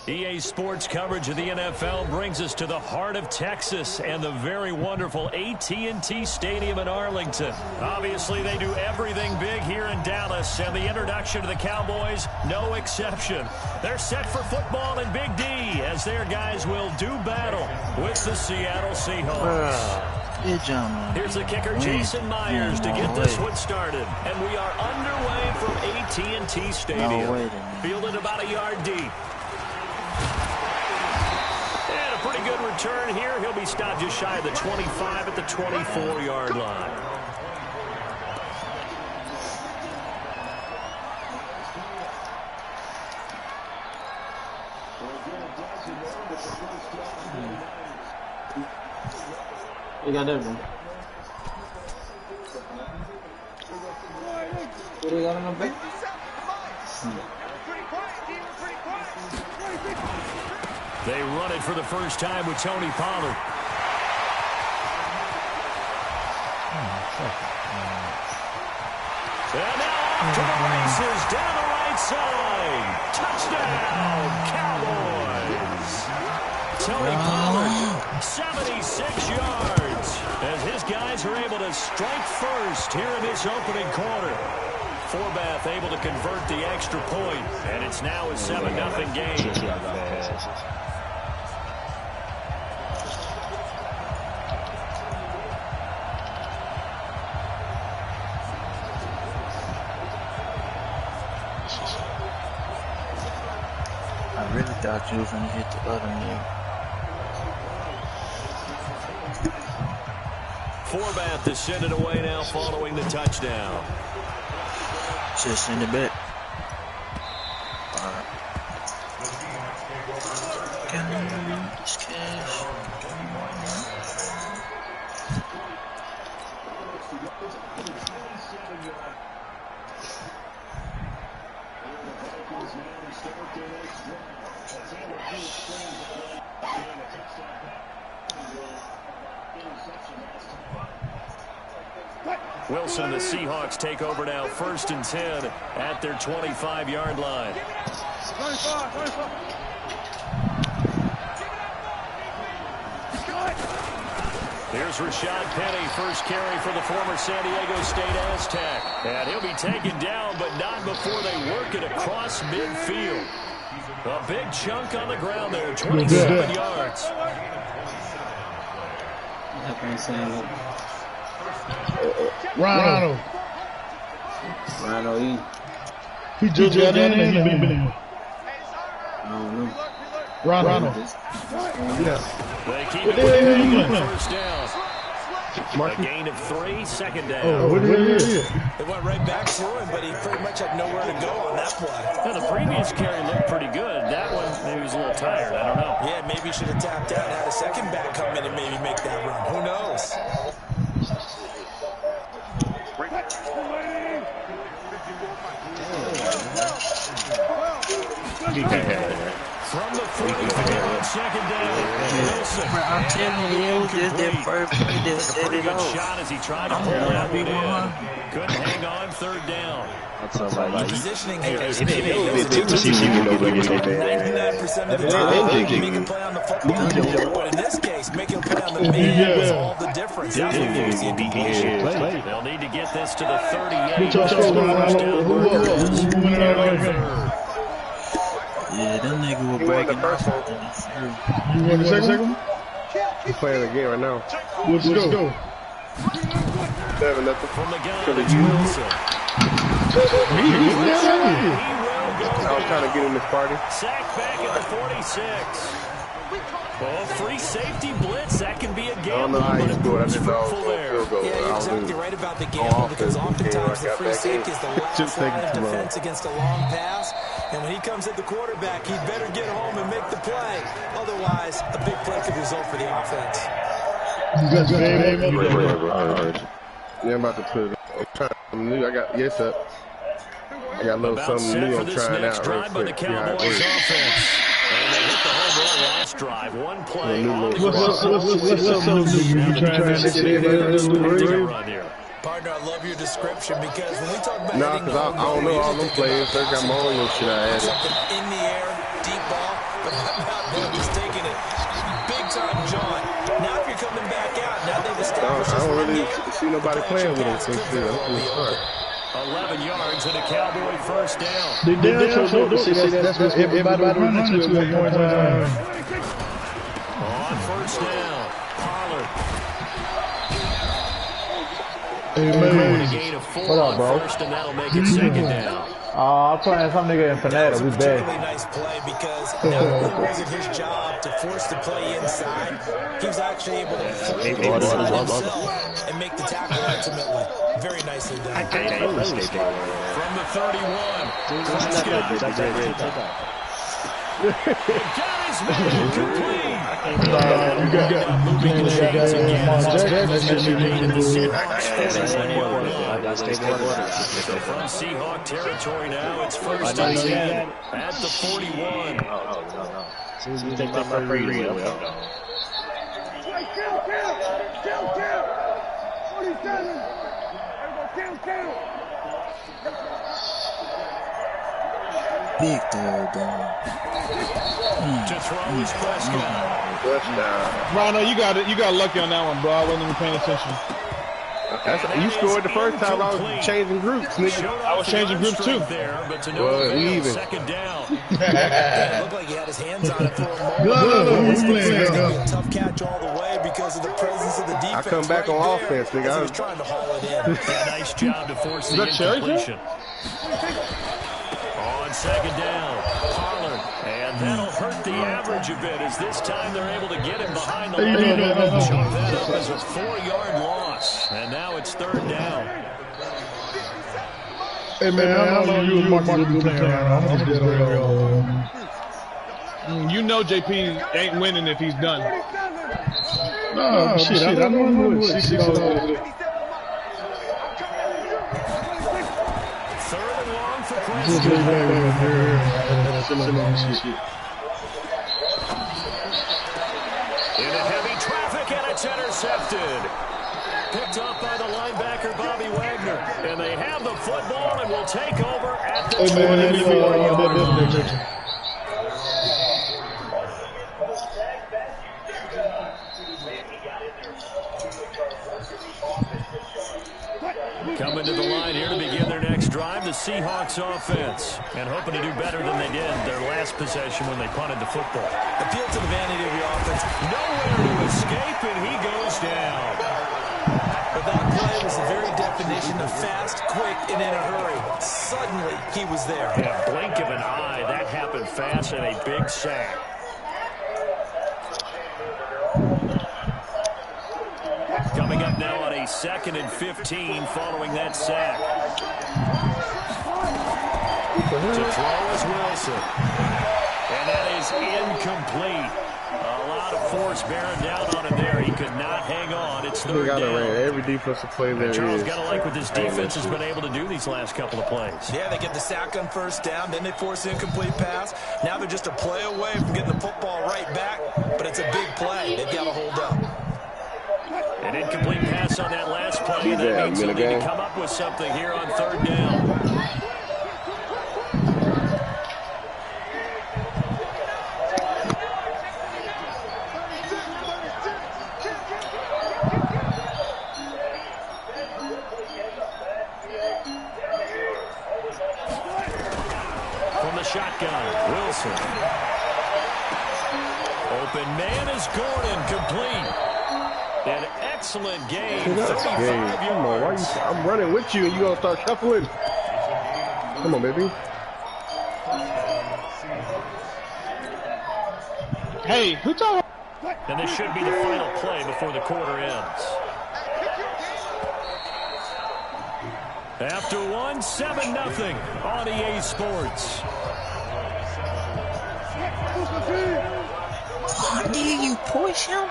EA Sports coverage of the NFL brings us to the heart of Texas and the very wonderful AT&T Stadium in Arlington. Obviously, they do everything big here in Dallas, and the introduction to the Cowboys, no exception. They're set for football in Big D as their guys will do battle with the Seattle Seahawks. Good job, man. Here's the kicker, Jason Myers, to get this one started. And we are underway from AT&T Stadium. Fielded about a yard deep. And a pretty good return here. He'll be stopped just shy of the 25 at the 24-yard line. You got that one. What do you got on the back? They run it for the first time with Tony Pollard. And now off to the races down the right side. Touchdown, Cowboys. Tony Pollard, 76 yards. As his guys are able to strike first here in this opening quarter. Forbath able to convert the extra point, and it's now a 7-0 game. I really thought you were going to hit the other knee. Forbath to send it away now following the touchdown. Just send it back. Can I use this cash? Wilson, the Seahawks take over now, 1st and 10 at their 25-yard line. Here's Rashad Penny, first carry for the former San Diego State Aztec. And he'll be taken down, but not before they work it across midfield. A big chunk on the ground there, 27 yards. Ronald. He just got in and he been in. I don't know. Ronald. Yeah. They keep it moving on first down. A gain of 3, second down. Oh, what is it? It went right back to him, but he pretty much had nowhere to go on that play. Well, the previous carry looked pretty good. That one, maybe he was a little tired. I don't know. Yeah, maybe he should have tapped out and had a second back come in and maybe make that run. Who knows? From the 45, second down. I'm telling you, it was just that first play that set it off. Shot as he tried to pull that one in. Couldn't hang on, 3rd down. Positioning here is 99% of the time making a play on the football field, but in this case, making a play on the man is all the difference. They'll need to get this to the 38. Yeah, them niggas were breaking off. You want the second one? He's playing the game right now. Let's go. 7-0. From the gun, it's Wilson. I was trying to get in this party. Sacked back at the 46. Oh, free safety blitz. That can be a gamble, but it proves fruitful there. Yeah, you're exactly right about the gamble because oftentimes the free safety is the last line of defense against a long pass. And when he comes at the quarterback, he better get home and make the play. Otherwise, a big play could result for the offense. Yeah, I'm about to put it. I'm trying something new. I got up. I got a little something new I'm trying out real quick. See how it works. And they hit the home run last drive. One play. What's up, Partner, I love your description because when we talk about nah, because I don't know all them players. They got my own shit I added. Something in the air, deep ball, but how about them just taking it big time, John? Now if you're coming back out, now they've established I this don't run really game. see nobody playing with them since then. 11 yards and a Cowboy first down. They damn sure do. See, that's what everybody was running to at one time. On first down, Pollard. Hey, A gain of 4 on first, and that'll make it second down. I'm playing some nigga in Fanata. We bad. Really nice play because not only was it his job to force the play inside, he was actually able to force it inside himself and make the tackle ultimately. Very nicely done. From the 31. Got his man complete. You got moving the chains again. From Seahawk territory now, it's first and 10 at the 41. As soon as you take my free Big third down. To throw is Prescott. Touchdown. Rhino, you got lucky on that one, bro. I wasn't even paying attention. You scored the first time I was changing groups, nigga. I was changing groups too. Well, we even. Second down. It looked like he had his hands on it for a moment. Tough catch all the way because of the presence of the defense. I come back on offense, nigga. He was trying to haul it in. Nice job to force the incompletion. On second down, Pollard. And that'll hurt the average a bit as this time they're able to get him behind the line. Chunk that up as a 4-yard loss. And now it's third down. Hey, man, I don't know you and Mark be playing around. I'm just you know JP ain't winning if he's done. No, shit, I don't know what it. Third and long for Prescott. Into heavy traffic, and it's intercepted. Picked up by the linebacker, Bobby Wagner. And they have the football and will take over at the 24-yard. Coming to the line here to begin their next drive, the Seahawks offense. And hoping to do better than they did their last possession when they punted the football. Appeal to the vanity of the offense. Nowhere to escape, and he goes down. But that play was the very definition of fast, quick, and in a hurry. Suddenly, he was there. In a blink of an eye, that happened fast and a big sack. Coming up now on a 2nd and 15 following that sack. To throw is Wilson. And that is incomplete. A lot of force bearing down on him there. He could not hang on. It's third down. Every defensive play there Charles is. got to like what this defense has been able to do these last couple of plays. Yeah, they get the sack on first down, then they force the incomplete pass. Now they're just a play away from getting the football right back, but it's a big play. They've got to hold up. An incomplete pass on that last play. That means they'll need to come up with something here on third down. From the shotgun, Wilson. Open man is Gordon, complete. An excellent game. That's game. Come on, why you? I'm running with you, and you gonna start shuffling? Come on, baby. Hey, who talking? And this should be the final play before the quarter ends. After one, 7-0 on EA Sports. How dare you push him?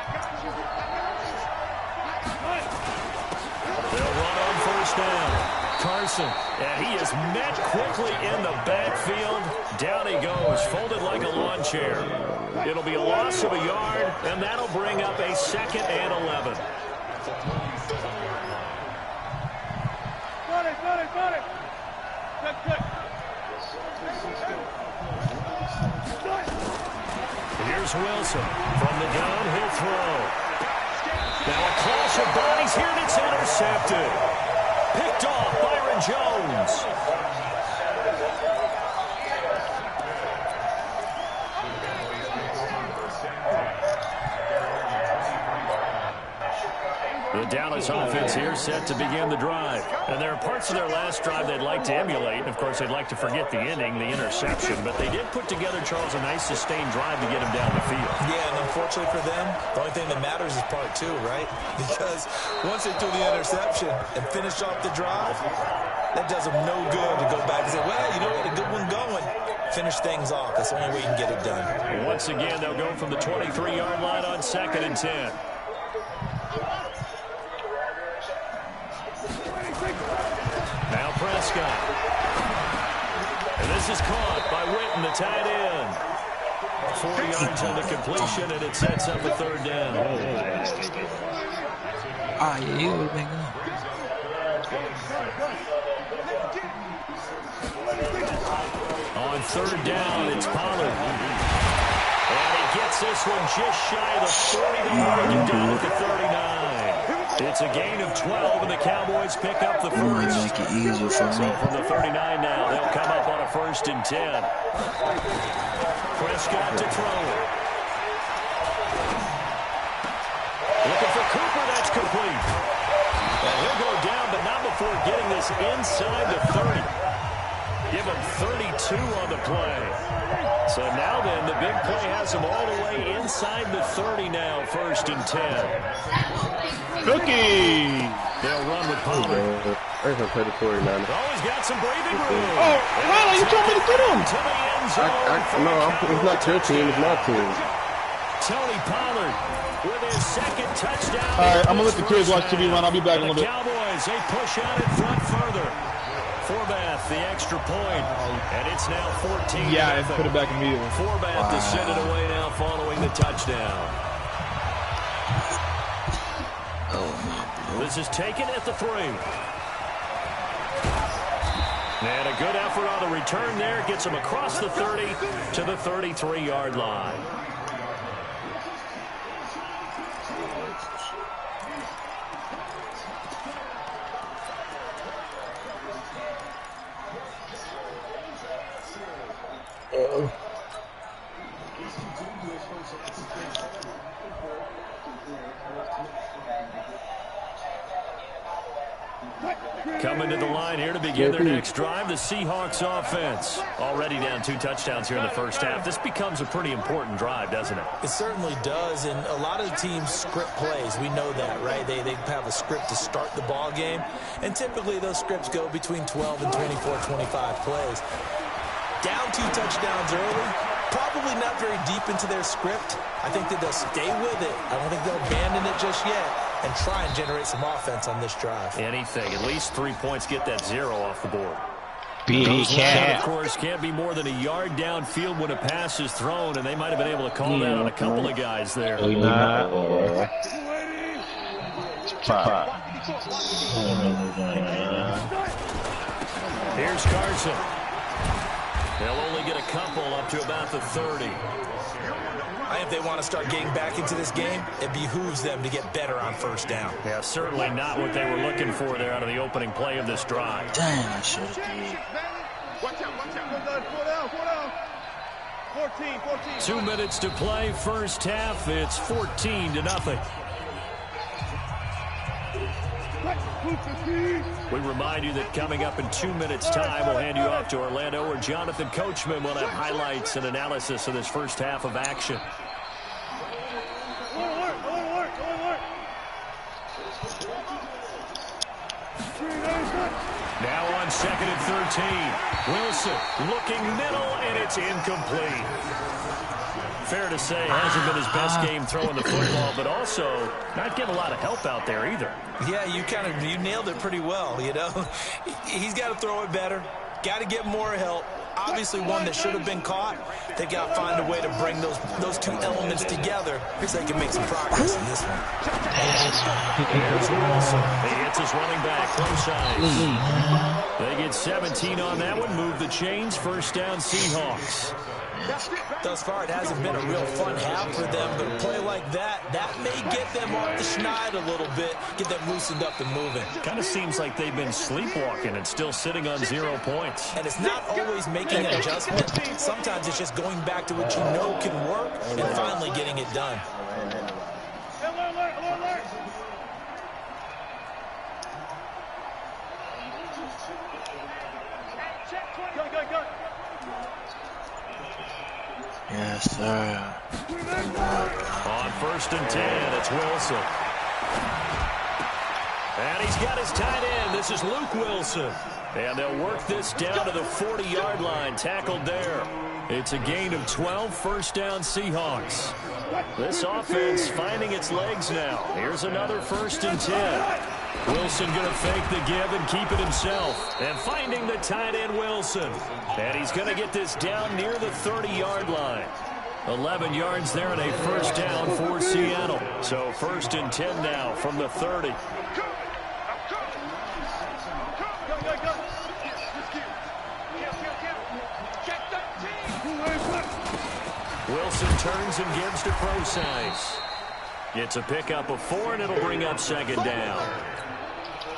They'll run on first down. Carson, and he is met quickly in the backfield. Down he goes, folded like a lawn chair. It'll be a loss of a yard, and that'll bring up a 2nd and 11. Here's Wilson from the gun. He'll throw. Now a clash of bodies here, and it's intercepted. Picked off Byron Jones. The Dallas offense here set to begin the drive. And there are parts of their last drive they'd like to emulate. And, of course, they'd like to forget the ending, the interception. But they did put together, Charles, a nice sustained drive to get him down the field. Yeah, and unfortunately for them, the only thing that matters is part two, right? Because once they threw the interception and finished off the drive, that does them no good to go back and say, well, you know what, a good one going. Finish things off. That's the only way you can get it done. And once again, they'll go from the 23-yard line on 2nd and 10. Now Prescott. And this is caught by Witten, the tight end. 4 yards on the completion, and it sets up a 3rd down. Ah, yeah, you would have been good. On 3rd down, it's Pollard. And he gets this one just shy of the 40 to mark and down at the 39. It's a gain of 12, and the Cowboys pick up the first. Make it easier for me. So from the 39 now, they'll come up on a 1st and 10. Prescott to throw. Looking for Cooper, that's complete. And he'll go down, but not before getting this inside the 30. Give him 32 on the play. So now then, the big play has him all the way inside the 30 now, 1st and 10. Cookie! They'll run with Pollard. They're going to play the 49ers. Always got some breathing room. Oh, Ronald, you told me to get him. To the end zone. No, it's not your team. It's my team. Tony Pollard with his 2nd touchdown. All right, I'm going to let the kids watch TV run. I'll be back in a little bit. Cowboys, they push out in front further. Forbath, the extra point, and it's now 14. Yeah, and put it back immediately. Forbath to send it away now following the touchdown. This is taken at the 3. And a good effort on the return there. Gets him across the 30 to the 33-yard line. Coming to the line here to begin their next drive, the Seahawks offense. Already down 2 touchdowns here in the first half. This becomes a pretty important drive, doesn't it? It certainly does, and a lot of the teams script plays. We know that, right? They have a script to start the ball game, and typically those scripts go between 12 and 24, 25 plays. Down 2 touchdowns early, probably not very deep into their script. I think that they'll stay with it. I don't think they'll abandon it just yet and try and generate some offense on this drive. Anything. At least 3 points, get that 0 off the board. Big cat. Of course, can't be more than a yard downfield when a pass is thrown, and they might have been able to call that on a couple of guys there. Here's Carson. They'll only get a couple up to about the 30. I think if they want to start getting back into this game, it behooves them to get better on 1st down. Yeah, certainly not what they were looking for there out of the opening play of this drive. Dang, I should have did. Watch out. 14. 2 minutes to play, first half. It's 14-0. We remind you that coming up in 2 minutes' time, we'll hand you off to Orlando, where Jonathan Coachman will have highlights and analysis of this first half of action. Now on 2nd and 13. Wilson looking middle, and it's incomplete. Fair to say, hasn't been his best game throwing the football, but also not getting a lot of help out there either. Yeah, you nailed it pretty well, you know. He's got to throw it better, got to get more help, Obviously one that should have been caught. They got to find a way to bring those two elements together so they can make some progress in this one. Here's Wilson. He hits his running back, close side. They get 17 on that one. Move the chains. First down, Seahawks. Thus far, it hasn't been a real fun half for them, but a play like that may get them off the schneid a little bit, get them loosened up and moving. Kind of seems like they've been sleepwalking and still sitting on 0 points. And it's not always making an adjustment. Sometimes it's just going back to what you know can work and finally getting it done. Yes, sir. On 1st and 10, it's Wilson. And he's got his tight end. This is Luke Wilson. And they'll work this down to the 40-yard line. Tackled there. It's a gain of 12. First down, Seahawks. This offense finding its legs now. Here's another 1st and 10. Wilson going to fake the give and keep it himself. And finding the tight end, Wilson. And he's going to get this down near the 30-yard line. 11 yards there and a first down for Seattle. So 1st and 10 now from the 30. Wilson turns and gives to Procise. It's a pickup of 4, and it'll bring up 2nd down.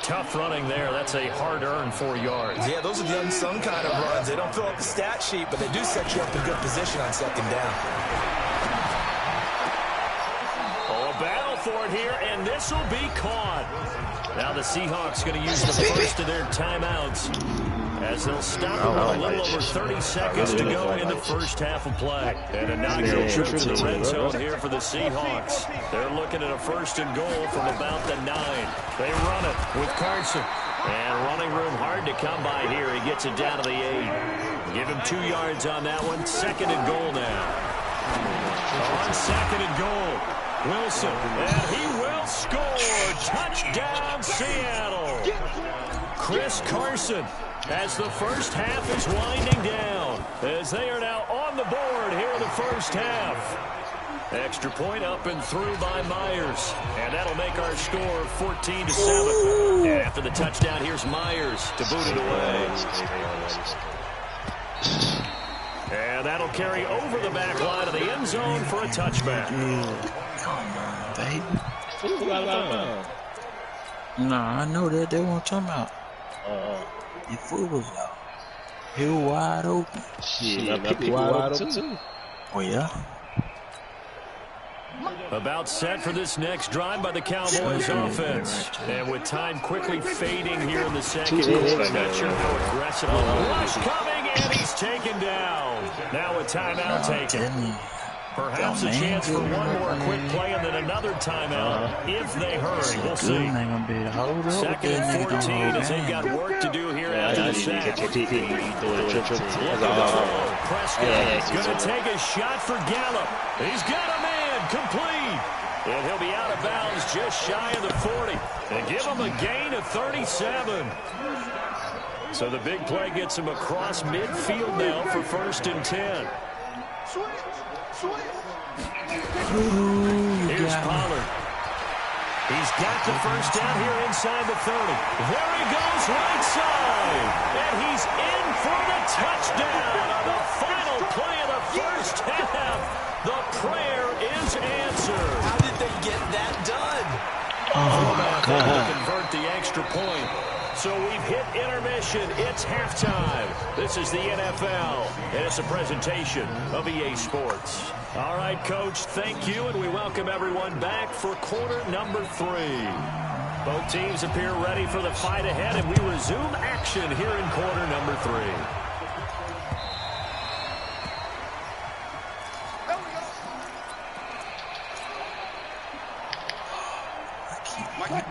Tough running there. That's a hard-earned 4 yards. Yeah, those are the unsung kind of runs. They don't fill up the stat sheet, but they do set you up in good position on 2nd down. Oh, a battle for it here, and this will be caught. Now the Seahawks going to use the first of their timeouts as they'll stop it with a little over 30 seconds to go in the first half of play. And a inaugural trip to the red zone here for the Seahawks. They're looking at a 1st and goal from about the 9. They run it with Carson. And running room hard to come by here. He gets it down to the 8. Give him 2 yards on that one. 2nd and goal now. On 2nd and goal, Wilson. And he will score. Touchdown, Seattle. Chris Carson, as the first half is winding down, as they are now on the board here in the first half. Extra point up and through by Myers, and that'll make our score 14-7. And after the touchdown, here's Myers to boot it away. And that'll carry over the back line of the end zone for a touchback. Come on, baby. Nah, I know that. They won't talk about. Your foot was out. He was wide open. Shit, I picked it wide open too. Oh, yeah? About set for this next drive by the Cowboys offense. And with time quickly fading here in the second, not sure how aggressive. Rush coming, and he's taken down. Now a timeout taken. Perhaps a chance for one more quick play and then another timeout if they hurry. We'll see. 2nd and 14 as they've got work to do here after the sack. Prescott going to take a shot for Gallup. He's got a man complete. And he'll be out of bounds just shy of the 40. And give him a gain of 37. So the big play gets him across midfield now for 1st and 10. Here's Pollard. He's got the first down here inside the 30. There he goes right side. And he's in for the touchdown on the final play of the first half. The prayer is answered. How did they get that done? Oh, my God. To convert the extra point. So we've hit intermission. It's halftime. This is the NFL, and it's a presentation of EA Sports. All right, Coach, thank you, and we welcome everyone back for quarter number 3. Both teams appear ready for the fight ahead, and we resume action here in quarter number 3.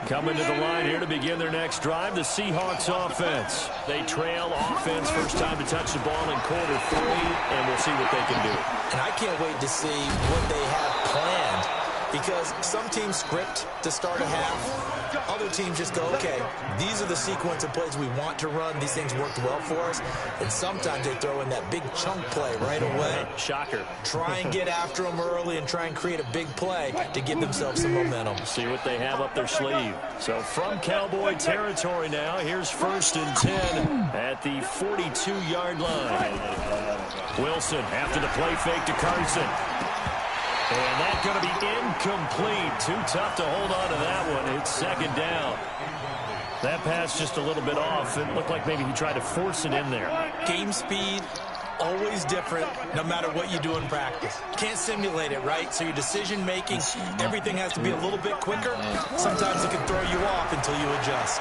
Coming to the line here to begin their next drive, the Seahawks offense. They trail offense, first time to touch the ball in quarter 3, and we'll see what they can do. And I can't wait to see what they have planned because some teams script to start a half. Other teams just go, okay, these are the sequence of plays we want to run. These things worked well for us. And sometimes they throw in that big chunk play right away. Shocker. Try and get after them early and try and create a big play to give themselves some momentum. See what they have up their sleeve. So from Cowboy territory now, here's 1st and 10 at the 42-yard line. Wilson after the play fake to Carson. And that's going to be incomplete. Too tough to hold on to that one. It's 2nd down. That pass just a little bit off. It looked like maybe he tried to force it in there. Game speed, always different no matter what you do in practice. Can't simulate it, right? So your decision-making, everything has to be a little bit quicker. Sometimes it can throw you off until you adjust.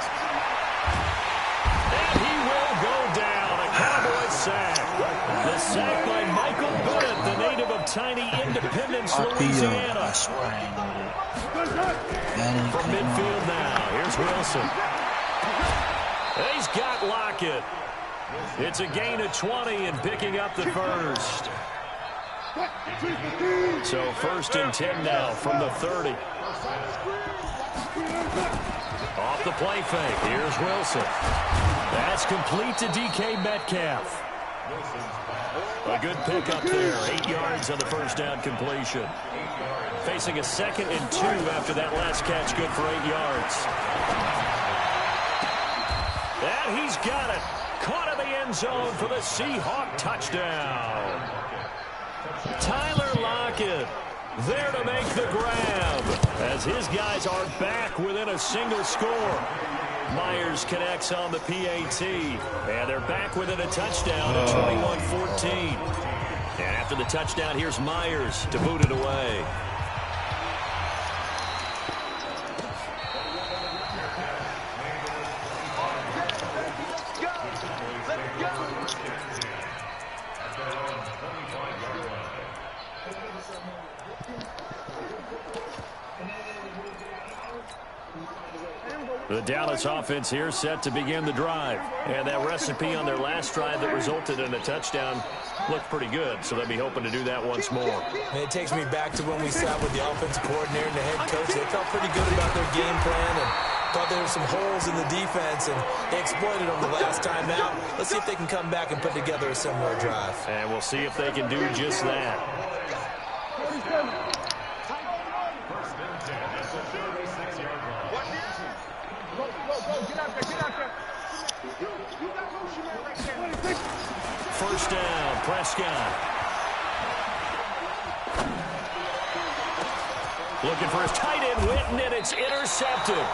And he will go down. A Cowboy sack. The sack by Michael Bennett, the native of tiny Independence, Louisiana. I swear I ain't know that. From midfield now, here's Wilson. He's got Lockett. It's a gain of 20 and picking up the first. So 1st and 10 now from the 30. Off the play fake. Here's Wilson. That's complete to DK Metcalf. A good pickup there. 8 yards on the 1st down completion. Facing a 2nd and 2 after that last catch. Good for 8 yards. And he's got it. Caught in the end zone for the Seahawk touchdown. Tyler Lockett there to make the grab as his guys are back within a single score. Myers connects on the PAT, and they're back within a touchdown at 21-14. And after the touchdown, here's Myers to boot it away. The Dallas offense here set to begin the drive. And that recipe on their last drive that resulted in a touchdown looked pretty good, so they'll be hoping to do that once more. And it takes me back to when we sat with the offensive coordinator and the head coach. They felt pretty good about their game plan and thought there were some holes in the defense, and they exploited them the last time out. Let's see if they can come back and put together a similar drive. And we'll see if they can do just that. First down, Prescott. Looking for his tight end, Witten, and it's intercepted.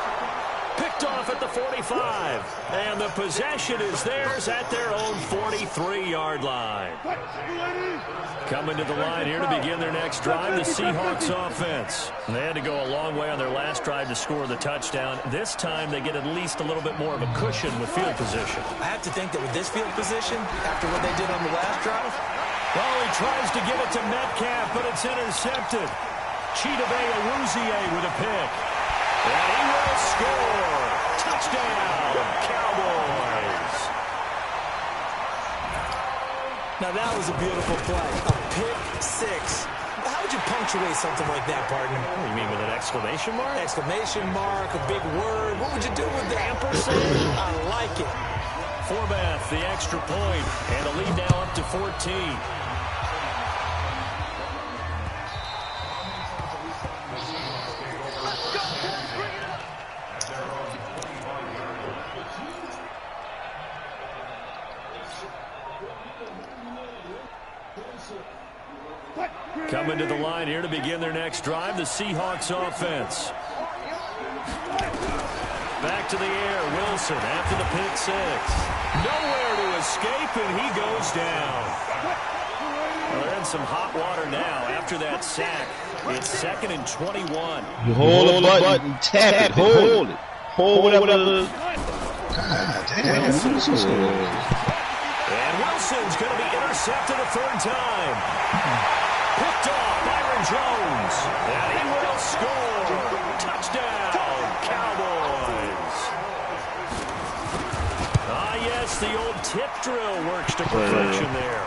Picked off at the 45. And the possession is theirs at their own 43-yard line. Coming to the line here to begin their next drive, the Seahawks offense. They had to go a long way on their last drive to score the touchdown. This time they get at least a little bit more of a cushion with field position. I have to think that with this field position, after what they did on the last drive, well, he tries to give it to Metcalf, but it's intercepted. Chidobe Awuzie with a pick. And he will score. Touchdown, Cowboys. Now that was a beautiful play. A pick six. How would you punctuate something like that, partner? You mean with an exclamation mark? Exclamation mark, a big word. What would you do with that? Ampersand? I like it. Forbath, the extra point, and the lead now up to 14. Coming to the line here to begin their next drive, the Seahawks offense. Back to the air, Wilson after the pick six. Nowhere to escape, and he goes down. Well, they're in some hot water now after that sack. It's 2nd and 21. You hold the button, tap it, hold it. Hold whatever. God damn. And Wilson's going to be intercepted a 3rd time. Picked off Byron Jones. And he will score. Touchdown, Cowboys. Ah, yes, the old tip drill works to perfection there.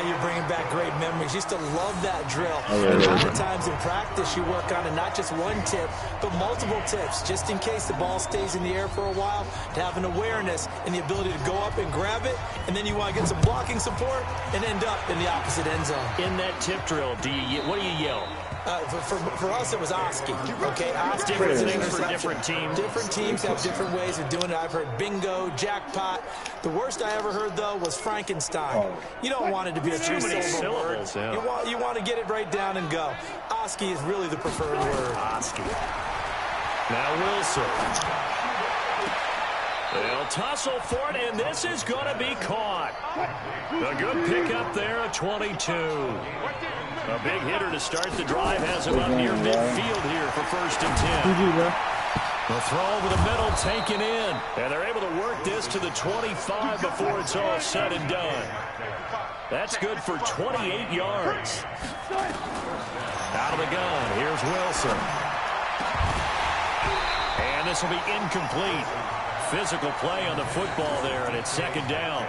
You're bringing back great memories. Used to love that drill. And a lot of times in practice, you work on it, not just one tip, but multiple tips, just in case the ball stays in the air for a while, to have an awareness and the ability to go up and grab it, and then you want to get some blocking support and end up in the opposite end zone. In that tip drill, what do you yell? For us, it was Oski. Okay, Oski different things for different teams. Different teams have different ways of doing it. I've heard bingo, jackpot. The worst I ever heard, though, was Frankenstein. You don't want it to be a three-syllable word. Yeah. You want to get it right down and go. Oski is really the preferred word. Oski. Now Wilson. They'll tussle for it, and this is going to be caught. A good pickup there at 22. A big hitter to start the drive has him up near midfield here for 1st and 10. The throw over the middle taken in, and they're able to work this to the 25 before it's all said and done. That's good for 28 yards. Out of the gun, here's Wilson. And this will be incomplete. Physical play on the football there, and it's 2nd down.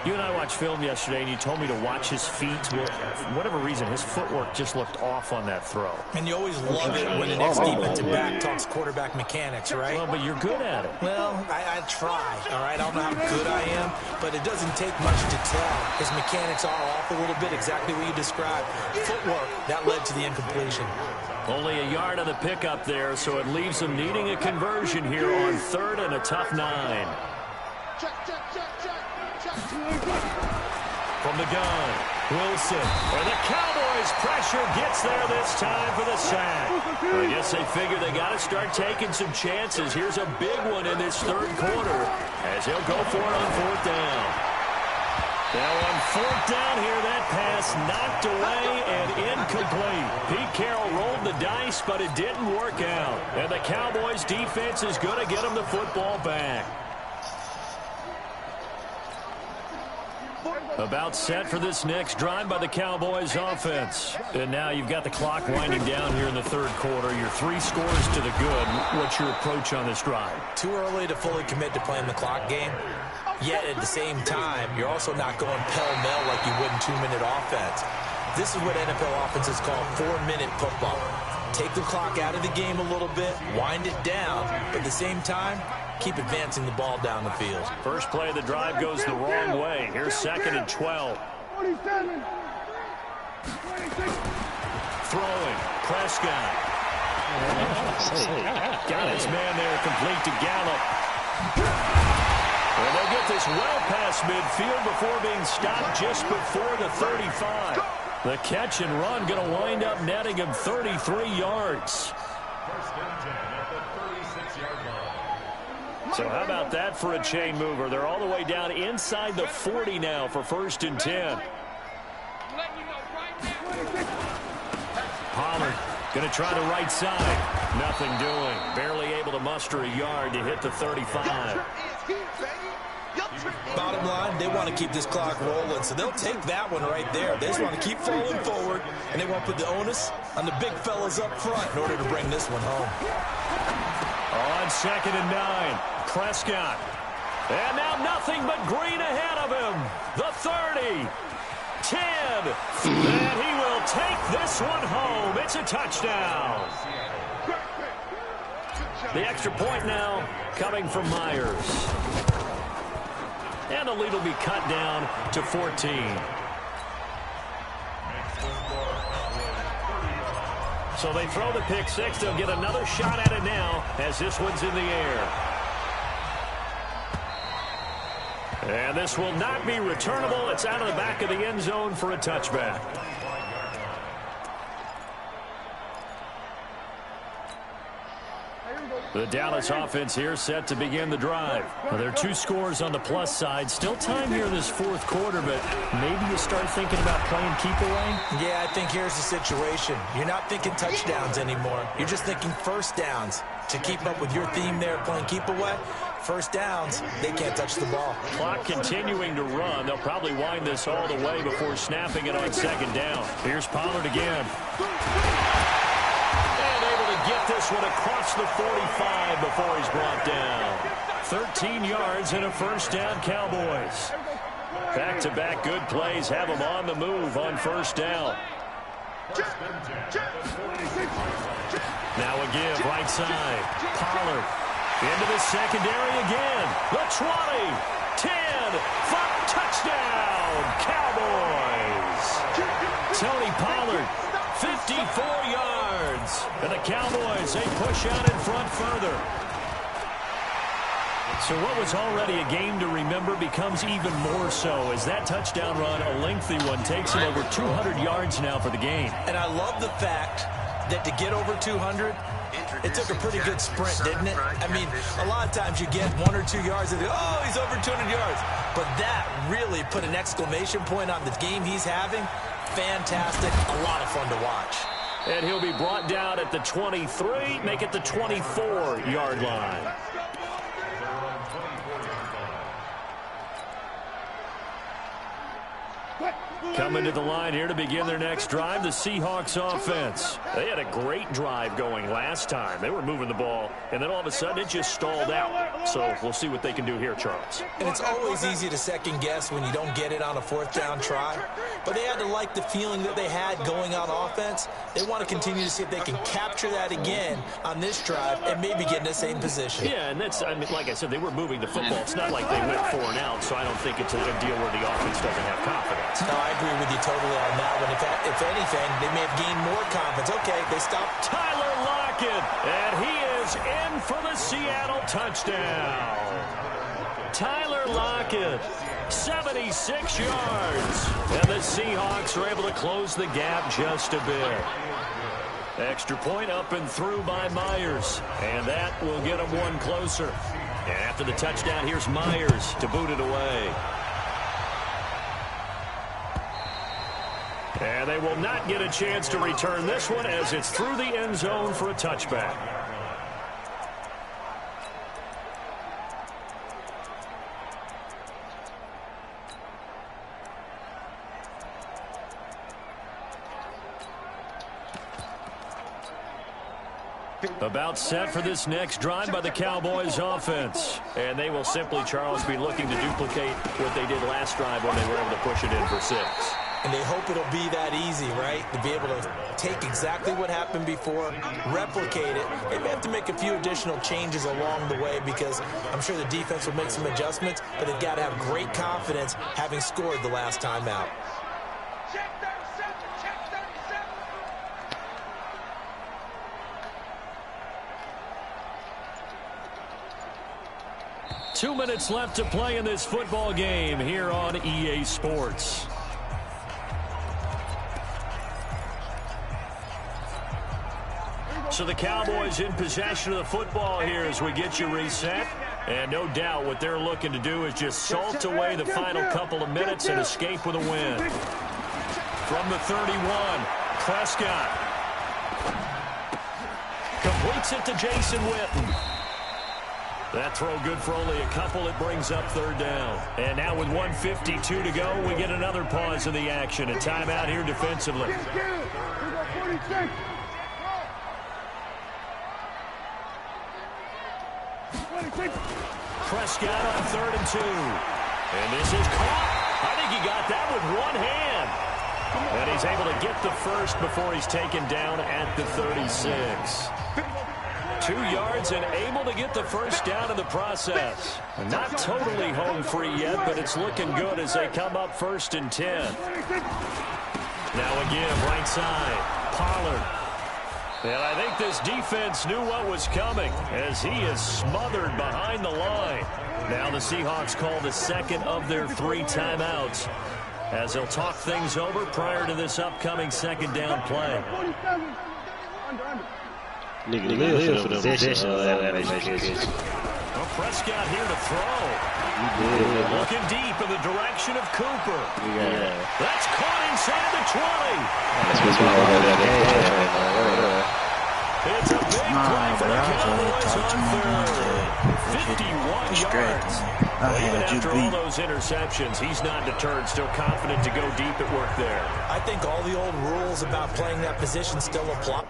You and I watched film yesterday, and you told me to watch his feet. Well, for whatever reason, his footwork just looked off on that throw. And you always love it when an ex-defensive back talks quarterback mechanics, right? Well, but you're good at it. Well, I try, all right? I don't know how good I am, but it doesn't take much to tell. His mechanics are off a little bit, exactly what you described. Footwork, that led to the incompletion. Only a yard on the pickup there, so it leaves them needing a conversion here on 3rd and a tough 9. From the gun, Wilson. And the Cowboys' pressure gets there this time for the sack. I guess they figure they got to start taking some chances. Here's a big one in this 3rd quarter as he'll go for it on 4th down. Now on 4th down here, that pass knocked away and incomplete. Pete Carroll rolled the dice, but it didn't work out. And the Cowboys' defense is going to get them the football back. About set for this next drive by the Cowboys offense. And now you've got the clock winding down here in the 3rd quarter. You're 3 scores to the good. What's your approach on this drive? Too early to fully commit to playing the clock game. Yet at the same time, you're also not going pell-mell like you would in 2-minute offense. This is what NFL offenses call 4-minute football. Take the clock out of the game a little bit, wind it down, but at the same time, keep advancing the ball down the field. First play of the drive goes the wrong way. Here's 2nd and 12. 47. Throwing. Prescott. Got his man there complete to Gallup. And they'll get this well past midfield before being stopped just before the 35. The catch and run going to wind up netting him 33 yards. So how about that for a chain mover? They're all the way down inside the 40 now for 1st and 10. Pollard going to try the right side. Nothing doing. Barely able to muster a yard to hit the 35. Bottom line, they want to keep this clock rolling, so they'll take that one right there. They just want to keep falling forward, and they want to put the onus on the big fellas up front in order to bring this one home. On 2nd and 9, Prescott. And now nothing but green ahead of him. The 30, 10, and he will take this one home. It's a touchdown. The extra point now coming from Myers. And the lead will be cut down to 14. So they throw the pick 6. They'll get another shot at it now as this one's in the air. And this will not be returnable. It's out of the back of the end zone for a touchback. The Dallas offense here set to begin the drive. Now, there are 2 scores on the plus side. Still time here in this 4th quarter, but maybe you start thinking about playing keep away? Yeah, I think here's the situation. You're not thinking touchdowns anymore. You're just thinking 1st downs. To keep up with your theme there, playing keep away, 1st downs, they can't touch the ball. Clock continuing to run. They'll probably wind this all the way before snapping it on 2nd down. Here's Pollard again. Get this one across the 45 before he's brought down. 13 yards and a first down, Cowboys. Back-to-back good plays have them on the move on first down. Now a give, right side. Pollard into the secondary again. The 20, 10, 5, touchdown, Cowboys. Tony Pollard, 54 yards. And the Cowboys, they push out in front further. So what was already a game to remember becomes even more so as that touchdown run, a lengthy one, takes him over 200 yards now for the game. And I love the fact that to get over 200, it took a pretty good sprint, didn't it? I mean, a lot of times you get 1 or 2 yards and oh, he's over 200 yards. But that really put an exclamation point on the game he's having. Fantastic, a lot of fun to watch. And he'll be brought down at the 23, make it the 24-yard line. Coming to the line here to begin their next drive, the Seahawks offense. They had a great drive going last time. They were moving the ball, and then all of a sudden it just stalled out. So we'll see what they can do here, Charles. And it's always easy to second guess when you don't get it on a fourth down try. But they had to like the feeling that they had going on offense. They want to continue to see if they can capture that again on this drive and maybe get in the same position. Yeah, and that's, I mean, like I said, they were moving the football. It's not like they went 4 and out, so I don't think it's a deal where the offense doesn't have confidence. No, I agree with you totally on that one. If anything, they may have gained more confidence. Okay, they stopped. Tyler Lockett, and he is in for the Seattle touchdown. Tyler Lockett, 76 yards. And the Seahawks are able to close the gap just a bit. Extra point up and through by Myers. And that will get them one closer. And after the touchdown, here's Myers to boot it away. And they will not get a chance to return this one as it's through the end zone for a touchback. About set for this next drive by the Cowboys offense. And they will simply, Charles, be looking to duplicate what they did last drive when they were able to push it in for 6. And they hope it'll be that easy, right? To be able to take exactly what happened before, replicate it. They may have to make a few additional changes along the way because I'm sure the defense will make some adjustments, but they've got to have great confidence having scored the last time out. Check 37, check 37. 2 minutes left to play in this football game here on EA Sports. So the Cowboys in possession of the football here as we get you reset. And no doubt what they're looking to do is just salt away the final couple of minutes and escape with a win. From the 31, Prescott completes it to Jason Witten. That throw good for only a couple. It brings up third down. And now with 1:52 to go, we get another pause in the action. A timeout here defensively. Prescott on 3rd and 2. And this is caught. I think he got that with one hand. And he's able to get the first before he's taken down at the 36. 2 yards and able to get the first down in the process. Not totally home free yet, but it's looking good as they come up 1st and 10. Now again, right side, Pollard. And I think this defense knew what was coming as he is smothered behind the line. Now the Seahawks call the second of their 3 timeouts as they'll talk things over prior to this upcoming second down play. Well, Prescott here to throw. Looking deep in the direction of Cooper. That's caught inside the 20. It's a big play for the Cowboys on 3rd. 51 yards. Well, even after all those interceptions, he's not deterred, still confident to go deep at work there. I think all the old rules about playing that position still apply.